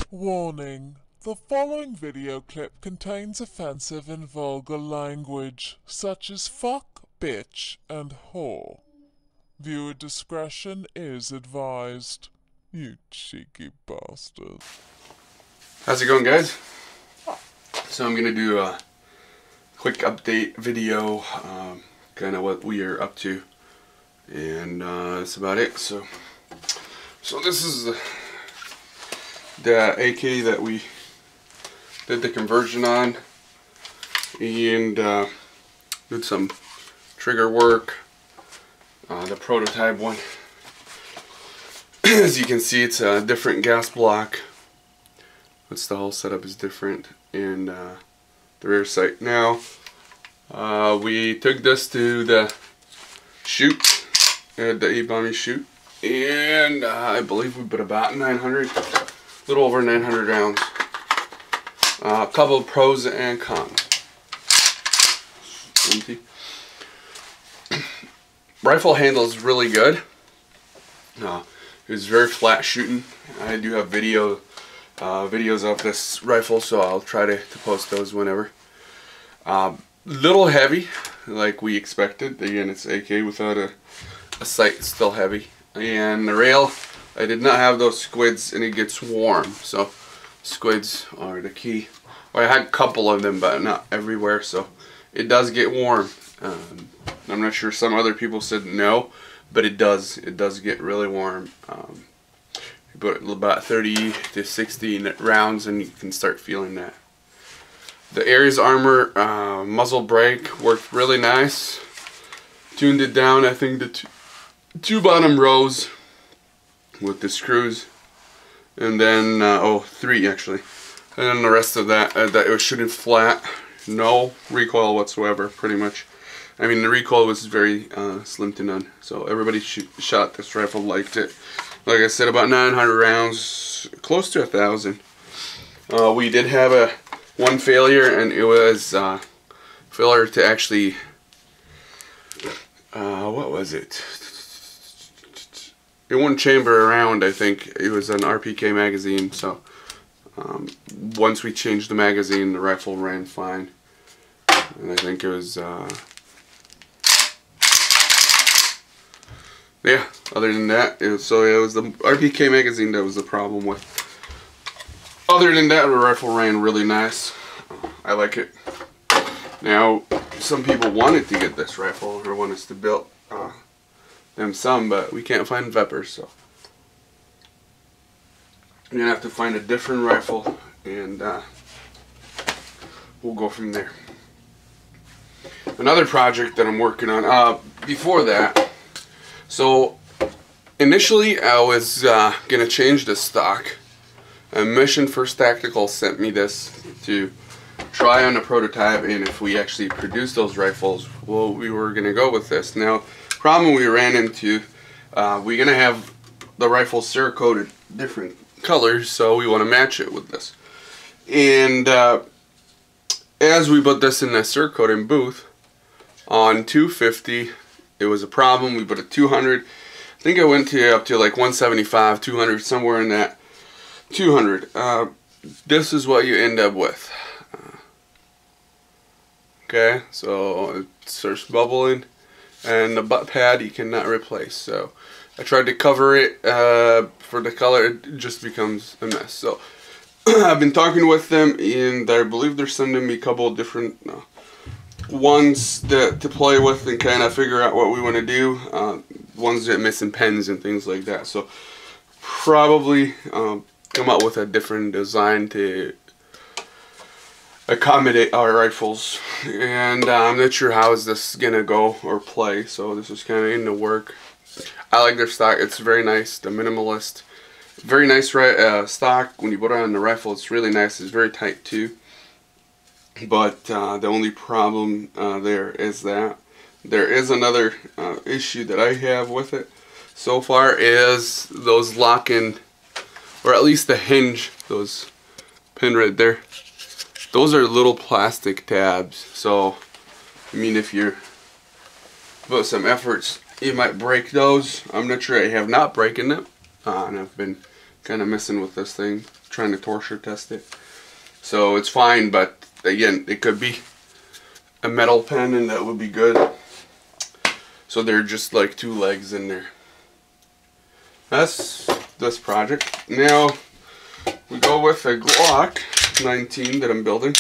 Warning: the following video clip contains offensive and vulgar language, such as fuck, bitch, and whore. Viewer discretion is advised. You cheeky bastard. How's it going, guys? So I'm gonna do a quick update video, kind of what we are up to, and that's about it. So this is the AK that we did the conversion on, and did some trigger work. The prototype one, as you can see, it's a different gas block. The whole setup is different, and the rear sight. Now we took this to the shoot, the E-Bommy shoot, and I believe we put about 900, a little over 900 rounds. A couple of pros and cons. Empty. Rifle handle is really good. It's very flat shooting. I do have videos of this rifle, so I'll try to post those whenever. Little heavy, like we expected. Again, it's AK without a sight. It's still heavy. And the rail, I did not have those squids, and it gets warm. So squids are the key. Well, I had a couple of them, but not everywhere. So it does get warm. I'm not sure. Some other people said no, but it does. It does get really warm. You put about 30 to 60 rounds, and you can start feeling that. The Ares Armor muzzle brake worked really nice. Tuned it down. I think the two bottom rows with the screws, and then three actually, and then the rest of that it was shooting flat, no recoil whatsoever, pretty much. I mean, the recoil was very slim to none. So everybody shot this rifle liked it. Like I said, about 900 rounds, close to 1,000. We did have one failure, and it was failure to actually, what was it? It wouldn't chamber around. I think it was an RPK magazine. So once we changed the magazine, the rifle ran fine. And I think it was, yeah, other than that, it was the RPK magazine that was the problem with. Other than that, the rifle ran really nice. I like it. Now, some people wanted to get this rifle, or want us to build them some, but we can't find Vepers, so we're gonna have to find a different rifle, and we'll go from there. Another project that I'm working on, before that, so initially I was gonna change the stock. Mission First Tactical sent me this to try on a prototype, and if we actually produce those rifles, well, we were gonna go with this. Now, problem we ran into, we're gonna have the rifle Cerakoted different colors, so we want to match it with this. And as we put this in the Cerakoting booth on 250, it was a problem. We put a 200. I think I went up to like 175, 200, somewhere in that 200. This is what you end up with. Okay, so it starts bubbling, and the butt pad you cannot replace. So I tried to cover it for the color. It just becomes a mess. So I've been talking with them, and I believe they're sending me a couple of different ones to play with and kind of figure out what we want to do. Ones that missing pens and things like that. So probably come up with a different design to accommodate our rifles. And I'm not sure how is this gonna go or play. So this is kind of in the work. I like their stock. It's very nice. The minimalist, very nice stock. When you put it on the rifle, it's really nice. It's very tight too. But the only problem there is that there is another issue that I have with it so far, is those lock-in, or at least the hinge, those pin right there, those are little plastic tabs. So I mean, if you put some efforts, you might break those. I'm not sure. I have not broken them, and I've been kind of messing with this thing, trying to torture test it. So it's fine, but again, it could be a metal pen and that would be good. So they're just like 2 legs in there. That's this project. Now we go with a Glock 19 that I'm building.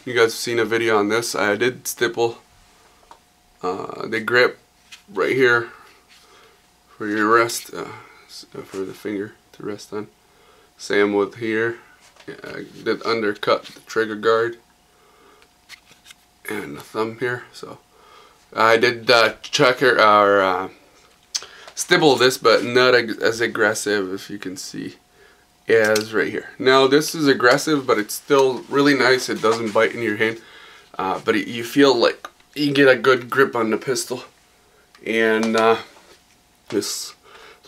You guys have seen a video on this. I did stipple the grip right here for your rest, for the finger to rest on. Same with here. Yeah, I did undercut the trigger guard and the thumb here. So I did stipple this, but not as aggressive, if you can see, as right here. Now this is aggressive, but it's still really nice. It doesn't bite in your hand, but you feel like you get a good grip on the pistol. And this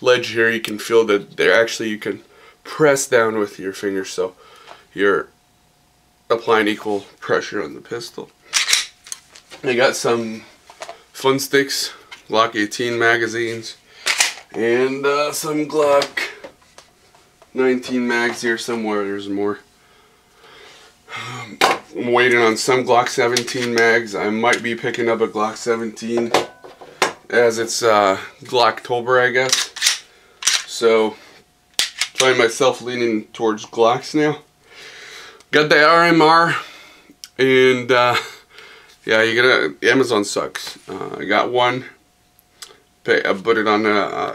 ledge here, you can feel that there actually you can press down with your fingers, so you're applying equal pressure on the pistol. I got some fun sticks, Glock 18 magazines, and some Glock 19 mags here somewhere. There's more. I'm waiting on some Glock 17 mags. I might be picking up a Glock 17 as it's Glocktober, I guess. So find myself leaning towards Glocks now. Got the RMR, and yeah, Amazon sucks. I got one. I put it on.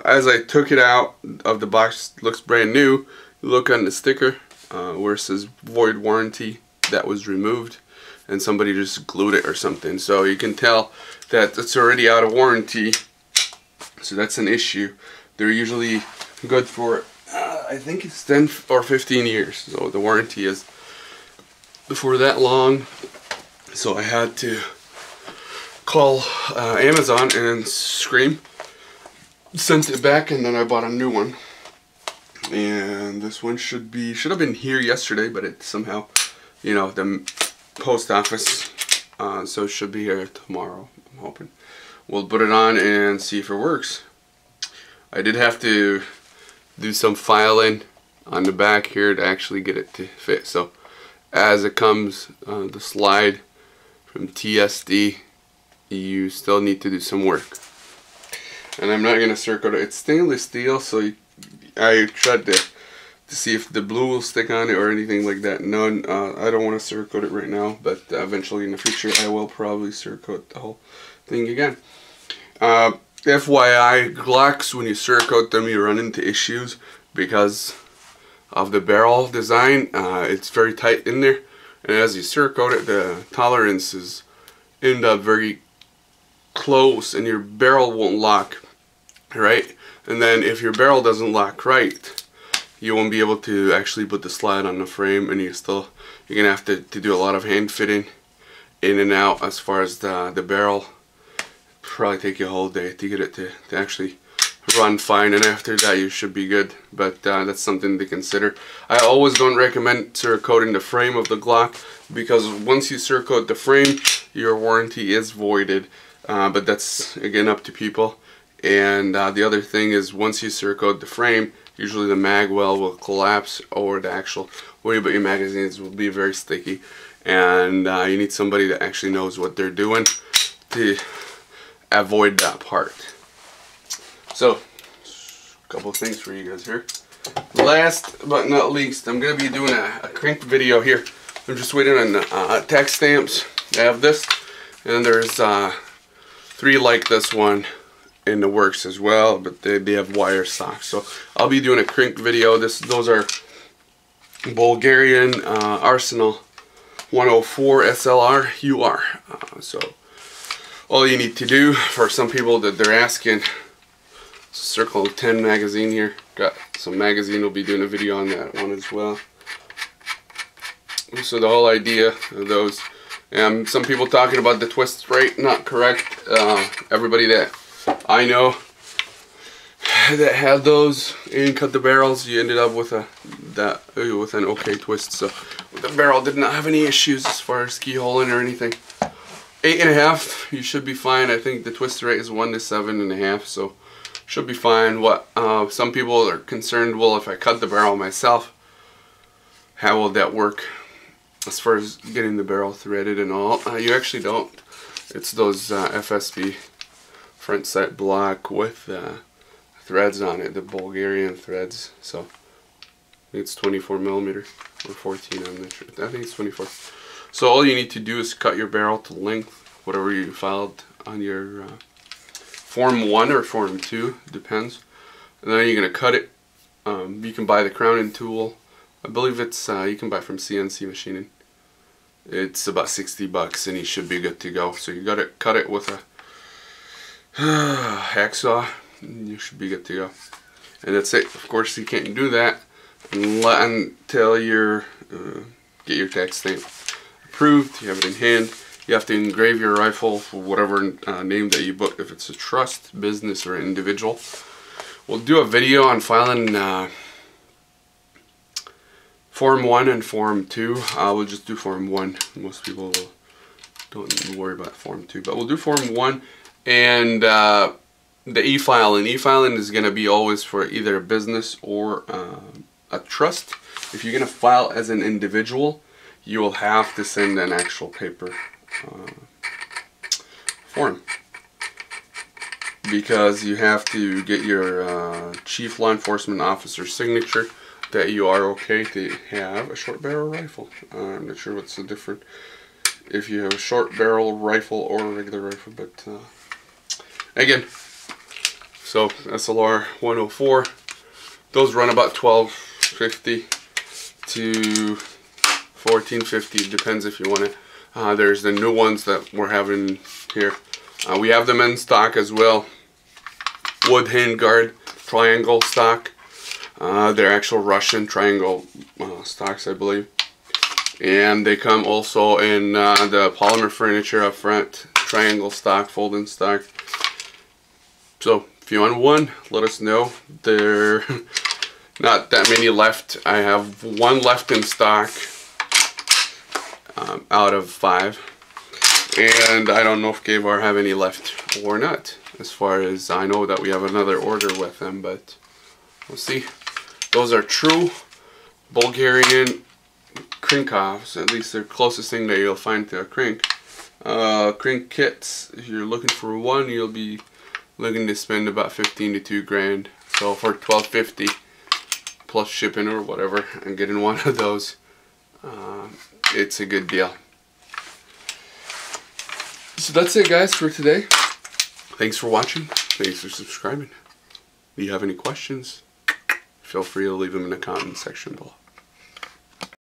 As I took it out of the box, it looks brand new. You look on the sticker where it says void warranty. That was removed, and somebody just glued it or something. So you can tell that it's already out of warranty. So that's an issue. They're usually good for, I think it's 10 or 15 years. So the warranty is for that long. So I had to call Amazon and scream. Sent it back, and then I bought a new one. And this one should have been here yesterday, but it somehow, you know, the post office, so it should be here tomorrow, I'm hoping. We'll put it on and see if it works. I did have to do some filing on the back here to actually get it to fit. So as it comes, the slide from TSD, you still need to do some work. And I'm not going to circle it. It's stainless steel, so I tried to see if the blue will stick on it or anything like that. None. I don't want to circle it right now, but eventually in the future I will probably circle the whole thing again. FYI, Glocks, when you circle them, you run into issues because of the barrel design. It's very tight in there, and as you circle it, the tolerances end up very close, and your barrel won't lock right. And then if your barrel doesn't lock right, you won't be able to actually put the slide on the frame, and you're gonna have to do a lot of hand fitting in and out as far as the barrel. Probably take you a whole day to get it to actually run fine, and after that you should be good. But that's something to consider. I always don't recommend cerakoting the frame of the Glock, because once you cerakote the frame, your warranty is voided. But that's again up to people. And the other thing is, once you cerakote the frame, usually the mag well will collapse, or the actual weight about your magazines will be very sticky, and you need somebody that actually knows what they're doing to avoid that part. So, a couple of things for you guys here. Last but not least, I'm going to be doing a crank video here. I'm just waiting on tax stamps. I have this, and there's 3 like this one in the works as well, but they have wire socks. So I'll be doing a crank video. Those are Bulgarian Arsenal 104 SLR UR. So all you need to do, for some people that they're asking, Circle 10 magazine here. Got some magazine. We'll be doing a video on that one as well. So the whole idea of those, some people talking about the twist rate, not correct. Everybody that I know that had those and cut the barrels, you ended up with an okay twist. So the barrel did not have any issues as far as keyholing or anything. 8.5, you should be fine. I think the twist rate is 1 to 7.5, so should be fine. What some people are concerned, well, if I cut the barrel myself, how will that work as far as getting the barrel threaded and all? You actually don't. It's those FSB front sight block with threads on it, the Bulgarian threads. So I think it's 24 millimeter or 14, I'm not sure. I think it's 24. So all you need to do is cut your barrel to length, whatever you filed on your Form 1 or Form 2, depends. And then you're going to cut it. You can buy the crowning tool. I believe it's, you can buy from CNC Machining. It's about 60 bucks and you should be good to go. So you got to cut it with a hacksaw and you should be good to go. And that's it. Of course you can't do that until you get your tax stamp approved, you have it in hand. You have to engrave your rifle for whatever name that you book, if it's a trust, business, or individual. We'll do a video on filing Form 1 and Form 2. We'll just do Form 1. Most people don't worry about Form 2, but we'll do Form 1 and the e-filing. E-filing is going to be always for either a business or a trust. If you're going to file as an individual, you will have to send an actual paper form, because you have to get your chief law enforcement officer's signature that you are okay to have a short barrel rifle. I'm not sure what's the difference if you have a short barrel rifle or a regular rifle, but again, so SLR 104, those run about $12.50 to $14.50, depends if you want it. There's the new ones that we're having here. We have them in stock as well. Wood handguard triangle stock. They're actual Russian triangle stocks, I believe. And they come also in the polymer furniture up front, triangle stock, folding stock. So if you want one, let us know. There are not that many left. I have one left in stock out of 5. And I don't know if Gavar have any left or not. As far as I know that we have another order with them, but we'll see. Those are true Bulgarian Krinkovs. At least they're the closest thing that you'll find to a Krink. Krink kits, if you're looking for one, you'll be looking to spend about 15 to 2 grand. So for $12.50 plus shipping or whatever, and getting one of those, it's a good deal. So that's it, guys, for today. Thanks for watching. Thanks for subscribing. If you have any questions, feel free to leave them in the comment section below.